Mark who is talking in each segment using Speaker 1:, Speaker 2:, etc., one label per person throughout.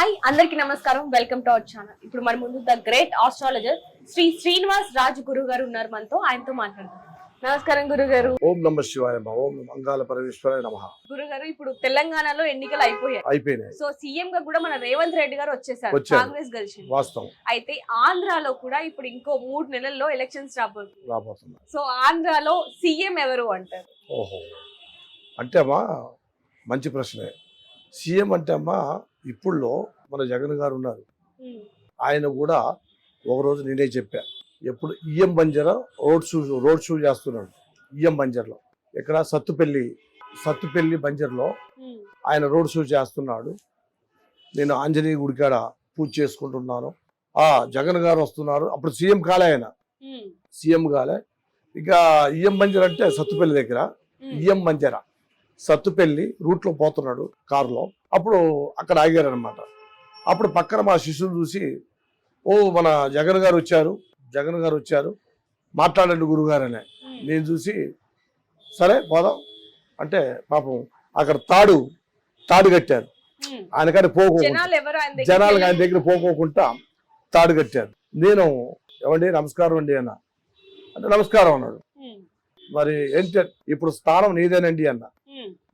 Speaker 1: Hi అందరికీ నమస్కారం, welcome to our channel. ఇప్పుడు మన ముందు the great astrologer Shri Srinivas Raju గురువు గారు ఉన్నారు మనతో. ఆయనతో మాట్లాడదాం. నమస్కారం గురుగారు.
Speaker 2: ఓం నమ శివాయ, ఓం మంగాళ పరమేశ్వరాయ నమః.
Speaker 1: గురుగారు, ఇప్పుడు తెలంగాణలో ఎన్నికలు అయిపోయాయి. సో సీఎం గా కూడా మన రేవంత్ రెడ్డి గారు వచ్చేసారు, కాంగ్రెస్ గెలిచింది.
Speaker 2: వాస్తవం.
Speaker 1: అయితే ఆంధ్రాలో కూడా ఇప్పుడు ఇంకో 3 నెలల్లో ఎలక్షన్స్
Speaker 2: రాబోతుంది.
Speaker 1: సో ఆంధ్రాలో సీఎం ఎవరు అంటారు?
Speaker 2: ఓహో, అంటే అమ్మా మంచి ప్రశ్నే. సీఎం అంటే అమ్మా ఇప్పుడులో మన జగన్ గారు ఉన్నారు. ఆయన కూడా ఒకరోజు నేనే చెప్పా, ఎప్పుడు ఈఎం బంజారా రోడ్ షూ చేస్తున్నాడు. ఈఎం బంజర్లో ఇక్కడ సత్తుపల్లి బంజర్లో ఆయన రోడ్ షో చేస్తున్నాడు. నేను ఆంజనేయ గుడికాడ పూజ చేసుకుంటున్నాను. జగన్ గారు వస్తున్నారు. అప్పుడు సీఎం కాలే, ఆయన సీఎం కాలే. ఇక ఈఎం బంజర్ అంటే సత్తుపల్లి దగ్గర ఈఎం బంజారా సత్తుపల్లి రూట్లో పోతున్నాడు కారులో. అప్పుడు అక్కడ ఆగారనమాట. అప్పుడు పక్కన మా శిష్యులు చూసి, ఓ మన జగన్ గారు వచ్చారు మాట్లాడండి గురుగారు అనే. నేను చూసి సరే పోదాం అంటే పాపం అక్కడ తాడు కట్టారు. ఆయనకాని జనాలు ఆయన దగ్గర పోకోకుండా తాడు కట్టారు. నేను ఏమండి నమస్కారం అండి అన్న అంటే నమస్కారం అన్నాడు. మరి ఏంటి ఇప్పుడు స్థానం నీదేనండి అన్న.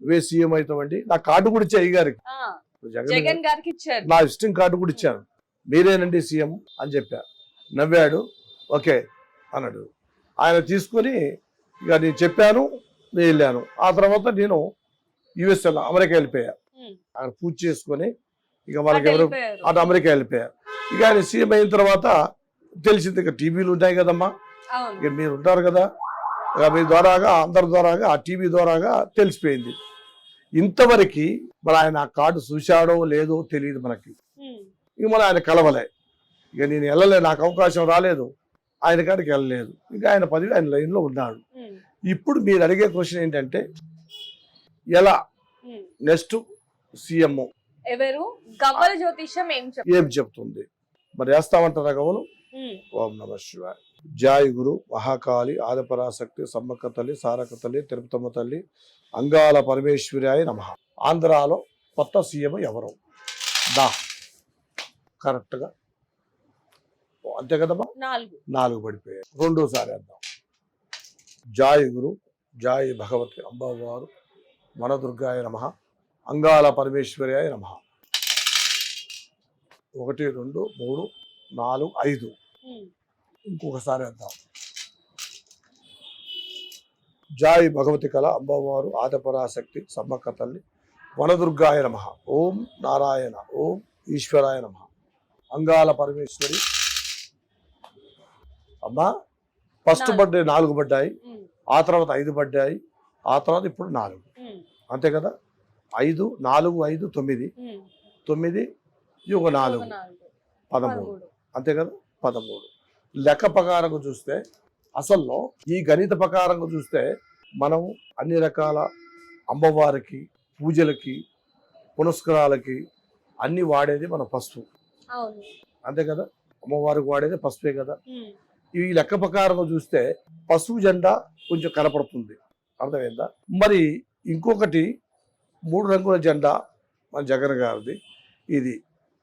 Speaker 2: నువ్వే సీఎం అవుతామండి. నా కార్డు కూడా ఇచ్చా అయ్యగారికి,
Speaker 1: జగన్ గారికి ఇచ్చారు.
Speaker 2: నా విజిటింగ్ కార్డు కూడా ఇచ్చాను. మీరేనండి సీఎం అని చెప్పా. నవ్వాడు. ఓకే అన్నాడు. ఆయన తీసుకొని ఇక నేను చెప్పాను, నేను వెళ్ళాను. ఆ తర్వాత నేను యుఎస్ అమెరికా వెళ్ళిపోయా. అక్కడ పూజ చేసుకొని ఇక వాళ్ళకి ఎవరు అటు అమెరికా వెళ్ళిపోయారు. ఇక ఆయన సీఎం అయిన తర్వాత తెలిసింది, ఇక టీవీలు ఉంటాయి కదమ్మా, ఇక మీరు ఉంటారు కదా, ఇక మీ ద్వారాగా అందరి ద్వారాగా ఆ టీవీ ద్వారాగా తెలిసిపోయింది. ఇంతవరకు మరి ఆయన ఆ కార్డు చూశాడో లేదో తెలియదు మనకి. ఇక మన ఆయన కలవలే. ఇక నేను వెళ్ళలే, నాకు అవకాశం రాలేదు, ఆయన కాడికి వెళ్ళలేదు. ఇంకా ఆయన పదవి ఆయన లైన్లో ఉన్నాడు. ఇప్పుడు మీరు అడిగే క్వశ్చన్ ఏంటంటే ఎలా నెక్స్ట్ సీఎం
Speaker 1: ఎవరు గవ్వల జ్యోతిషం
Speaker 2: ఏం చెప్తుంది మరి వేస్తామంటారా గవ్వలు? ఓం నమ శివాయ. జాయ్ గురు మహాకాళి ఆదిపరాశక్తి సమ్మక్క తల్లి సారక తల్లి తిరుపతమ్మ తల్లి అంగాల పరమేశ్వరాయ నమః. ఆంధ్రాలో కొత్త సీఎం ఎవరు? కరెక్ట్గా అంతే కదమ్మా. 4 పడిపోయాయి. రెండోసారి వేద్దాం. జాయ్ గురు జాయ్ భగవతి అంబావారు వనదుర్గాయ నమః అంగాల పరమేశ్వరాయ నమః. 1 2 3 4 5. ఇంకొకసారి వేద్దాం. జాయ్ భగవతి కళ అంబవారు ఆదిపరాశక్తి సమ్మక్క తల్లి వనదుర్గాయ నమః. ఓం నారాయణ ఓం ఈశ్వరాయ నమః అంగాల పరమేశ్వరి. అమ్మా ఫస్ట్ బర్త్డే 4 పడ్డాయి, ఆ తర్వాత 5 పడ్డాయి, ఆ తర్వాత ఇప్పుడు 4. అంతే కదా. 5 4 5 9 9 ఒక 4 13. అంతే కదా. 13 లెక్క ప్రకారంగా చూస్తే అసల్లో ఈ గణిత ప్రకారంగా చూస్తే మనం అన్ని రకాల అమ్మవారికి పూజలకి పునస్కారాలకి అన్ని వాడేది మన పసుపు. అంతే కదా. అమ్మవారికి వాడేది పసుపే కదా. ఈ లెక్క ప్రకారంగా చూస్తే పసుపు జెండా కొంచెం కనపడుతుంది. అర్థమైందా? మరి ఇంకొకటి 3 రంగుల జెండా మన జగన్ గారిది. ఇది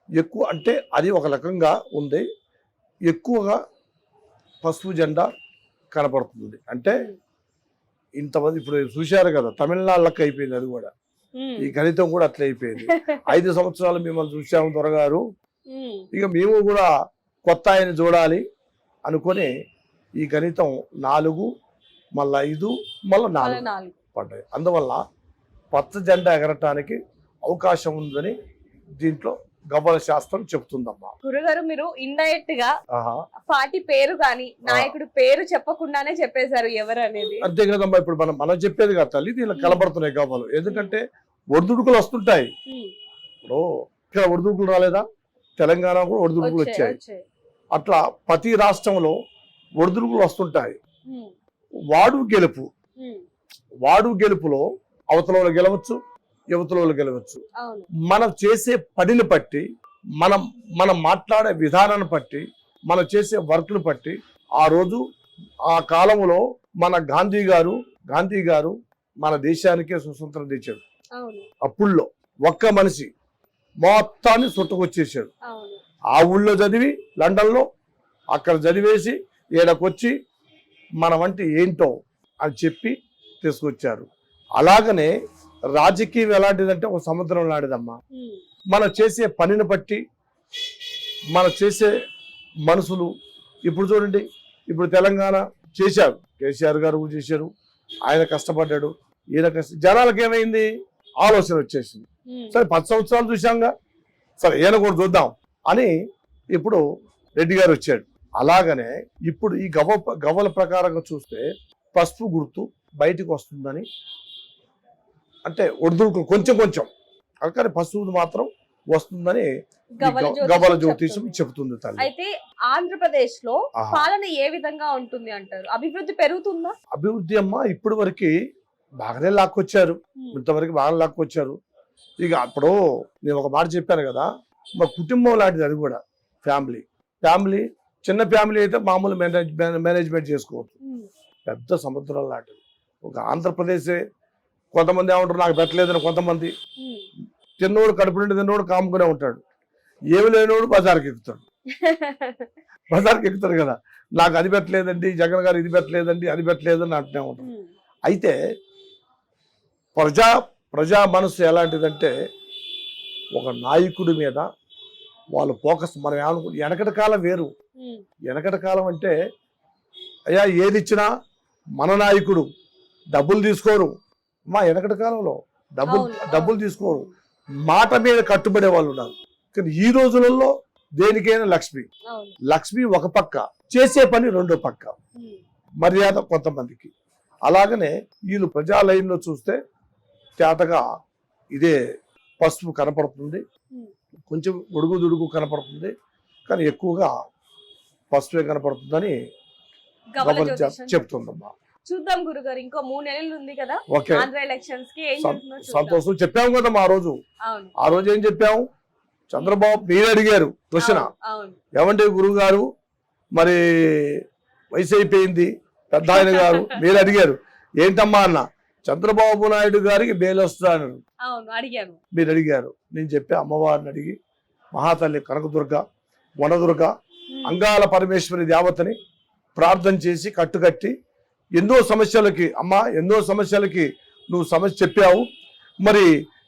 Speaker 2: ఎక్కువ అంటే అది ఒక రకంగా ఉంది. ఎక్కువగా పసుపు జెండా కనపడుతుంది. అంటే ఇంతమంది ఇప్పుడు చూశారు కదా, తమిళనాడులకు అయిపోయింది అది కూడా. ఈ గణితం కూడా అట్లా అయిపోయింది. 5 సంవత్సరాలు మిమ్మల్ని చూసాము దొరగారు, ఇక మేము కూడా కొత్త ఆయన చూడాలి అనుకొని ఈ గణితం 4 మళ్ళీ 5 మళ్ళీ 4 పడ్డాయి. అందువల్ల పచ్చ జెండా ఎగరటానికి అవకాశం ఉందని దీంట్లో గవ్వల శాస్త్రం చెప్తుందమ్మా.
Speaker 1: గురుగారు, మీరు ఇండైరెక్ట్ గా పార్టీ పేరు గాని నాయకుడు పేరు చెప్పకుండానే చెప్పేశారు ఎవరు అనేది.
Speaker 2: అంతే కదమ్మా. ఇప్పుడు మనం చెప్పేది కదా తల్లి, దీనిలో కనబడుతున్నాయి గవ్వలు. ఎందుకంటే ఒడిదుడుకులు వస్తుంటాయి. ఇప్పుడు ఇక్కడ ఒడిదుడుకులు రాలేదా? తెలంగాణ కూడా ఒడిదుడుకులు వచ్చాయి. అట్లా ప్రతి రాష్ట్రంలో ఒడిదుడుకులు వస్తుంటాయి. వాడు గెలుపులో అవతల గెలవచ్చు, యువతలో గెలవచ్చు. మనం చేసే పనిని బట్టి, మనం మాట్లాడే విధానాన్ని బట్టి, మనం చేసే వర్క్ను బట్టి ఆ రోజు ఆ కాలంలో మన గాంధీ గారు మన దేశానికే స్వతంత్రం తెచ్చాడు. అప్పుల్లో ఒక్క మనిషి మొత్తాన్ని చుట్టుకొచ్చేసాడు.
Speaker 1: అవును.
Speaker 2: ఆ ఊళ్ళో చదివి లండన్లో అక్కడ చదివేసి ఈడకొచ్చి మన వంటి ఏంటో అని చెప్పి తీసుకొచ్చారు. అలాగనే రాజకీయం ఎలాంటిదంటే ఒక సముద్రం లాంటిదమ్మా. మనం చేసే పనిని బట్టి మనం చేసే మనుషులు ఇప్పుడు చూడండి, ఇప్పుడు తెలంగాణ చేశారు, కేసీఆర్ గారు కూడా చేశారు, ఆయన కష్టపడ్డాడు, ఈయన జనాలకు ఏమైంది ఆలోచన వచ్చేసింది. సరే 10 సంవత్సరాలు చూశాంగా, సరే ఈయన కూడా చూద్దాం అని ఇప్పుడు రెడ్డి గారు వచ్చాడు. అలాగనే ఇప్పుడు ఈ గవ్వల ప్రకారంగా చూస్తే పసుపు గుర్తు బయటికి వస్తుందని, అంటే ఒడిదుడుకులు కొంచెం కొంచెం కానీ పసుపు మాత్రం వస్తుందని గవ్వల జ్యోతిషం చెబుతుంది తల్లి.
Speaker 1: అయితే ఆంధ్రప్రదేశ్ లో పాలన ఏ విధంగా ఉంటుంది అంటారు? అభివృద్ధి పెరుగుతుందా?
Speaker 2: అభివృద్ధి అమ్మా ఇప్పుడు వరకు బాగానే లాక్కొచ్చారు, ఇంతవరకు బాగా లాక్కొచ్చారు. ఇక అప్పుడు నేను ఒక మాట చెప్పాను కదా, మా కుటుంబం లాంటిది అది కూడా. ఫ్యామిలీ చిన్న ఫ్యామిలీ అయితే మామూలు మేనేజ్మెంట్ చేసుకోవచ్చు, పెద్ద సముద్రం లాంటిది. ఒక ఆంధ్రప్రదేశే కొంతమంది ఏమంటారు నాకు పెట్టలేదని, కొంతమంది తిన్నోడు కడుపు నుండి తిన్నోడు కాముకునే ఉంటాడు, ఏమి లేనోడు బజార్కి ఎక్కుతాడు కదా, నాకు అది పెట్టలేదండి, జగన్ గారు ఇది పెట్టలేదండి, అది పెట్టలేదని అంటూనే ఉంటాడు. అయితే ప్రజా మనసు ఎలాంటిదంటే ఒక నాయకుడి మీద వాళ్ళు ఫోకస్. మనం ఏమనుకుంటే వెనకటి కాలం వేరు. వెనకటి కాలం అంటే అయ్యా ఏది ఇచ్చినా మన నాయకుడు డబ్బులు తీసుకోరు. మా వెనకటి కాలంలో డబ్బులు తీసుకోరు, మాట మీద కట్టుబడే వాళ్ళు ఉన్నారు. కానీ ఈ రోజులలో దేనికైనా లక్ష్మి ఒక పక్క, చేసే పని రెండో పక్క, మర్యాద కొంతమందికి. అలాగనే వీళ్ళు ప్రజా లైన్లో చూస్తే తేటగా ఇదే పసుపు కనపడుతుంది, కొంచెం దుడుగు కనపడుతుంది, కానీ ఎక్కువగా పసుపే కనపడుతుందని చెప్తుందమ్మా.
Speaker 1: చూద్దాం గురుగారు, ఇంకో 3 నెలలు ఉంది కదా ఆంధ్ర ఎలక్షన్స్ కి.
Speaker 2: సంతోషం. చెప్పాము కదా ఆ రోజు ఏం చెప్పాము, చంద్రబాబు మీరు అడిగారు క్వశ్చన్, ఏమంటే గురువు గారు మరి వయసు అయిపోయింది పెద్ద ఆయన గారు, మీరు అడిగారు ఏంటమ్మా అన్న, చంద్రబాబు నాయుడు గారికి బెయిల్ వస్తాను మీరు అడిగారు. నేను చెప్పే అమ్మవారిని అడిగి మహాతల్లి కనకదుర్గ వనదుర్గ అంగాల పరమేశ్వరి దేవతని ప్రార్థన చేసి కట్టుకట్టి ఎన్నో సమస్యలకి నువ్వు సమస్య చెప్పావు, మరి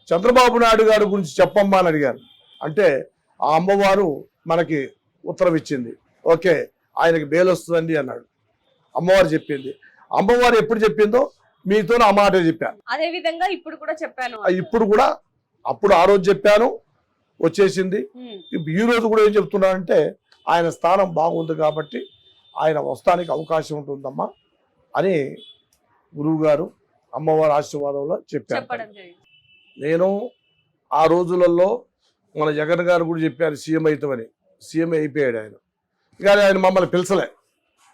Speaker 2: చంద్రబాబు నాయుడు గారి గురించి చెప్పమ్మా అని అడిగారు. అంటే ఆ అమ్మవారు మనకి ఉత్తరం ఇచ్చింది, ఓకే ఆయనకి బెయిల్ వస్తుందండి అన్నాడు. అమ్మవారు చెప్పింది. అమ్మవారు ఎప్పుడు చెప్పిందో మీతో ఆ మాట చెప్పాను.
Speaker 1: అదే విధంగా ఇప్పుడు కూడా చెప్పాను.
Speaker 2: ఇప్పుడు కూడా అప్పుడు ఆ రోజు చెప్పాను, వచ్చేసింది. ఈ రోజు కూడా ఏం చెప్తున్నానంటే ఆయన స్థానం బాగుంది కాబట్టి ఆయన వస్తానికి అవకాశం ఉంటుందమ్మా అని గురువు గారు అమ్మవారి ఆశీర్వాదంలో చెప్పారు. నేను ఆ రోజులలో మన జగన్ గారు కూడా చెప్పారు సీఎం అవుతామని, సీఎం అయిపోయాడు ఆయన. కానీ ఆయన మమ్మల్ని పిలిచలే,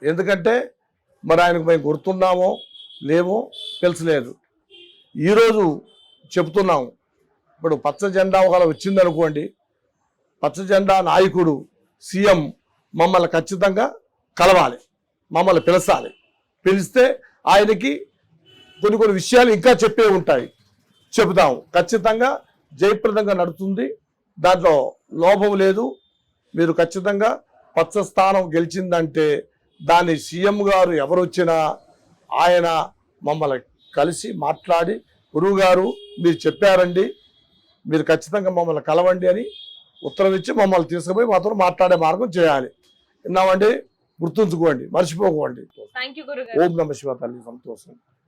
Speaker 2: ఎందుకంటే మరి ఆయనకు మేము గుర్తున్నామో లేమో పిలిచలేదు. ఈరోజు చెప్తున్నాము, ఇప్పుడు పచ్చ జెండా ఒకవేళ వచ్చిందనుకోండి, పచ్చ జెండా నాయకుడు సీఎం మమ్మల్ని ఖచ్చితంగా కలవాలి, మమ్మల్ని పిలచాలి. పిలిస్తే ఆయనకి కొన్ని విషయాలు ఇంకా చెప్పే ఉంటాయి, చెబుతాము. ఖచ్చితంగా జయప్రదంగా నడుస్తుంది, దాంట్లో లోపం లేదు. మీరు ఖచ్చితంగా పచ్చ స్థానం గెలిచిందంటే దాన్ని సీఎం గారు ఎవరు వచ్చినా ఆయన మమ్మల్ని కలిసి మాట్లాడి గురువు గారు మీరు చెప్పారండి, మీరు ఖచ్చితంగా మమ్మల్ని కలవండి అని ఉత్తరం ఇచ్చి మమ్మల్ని తీసుకుపోయి మాతో మాట్లాడే మార్గం చేయాలి. విన్నామండి, గుర్తుంచుకోండి, మర్చిపోకండి. ఓం నమః శివాయ తల్లి. సంతోషం.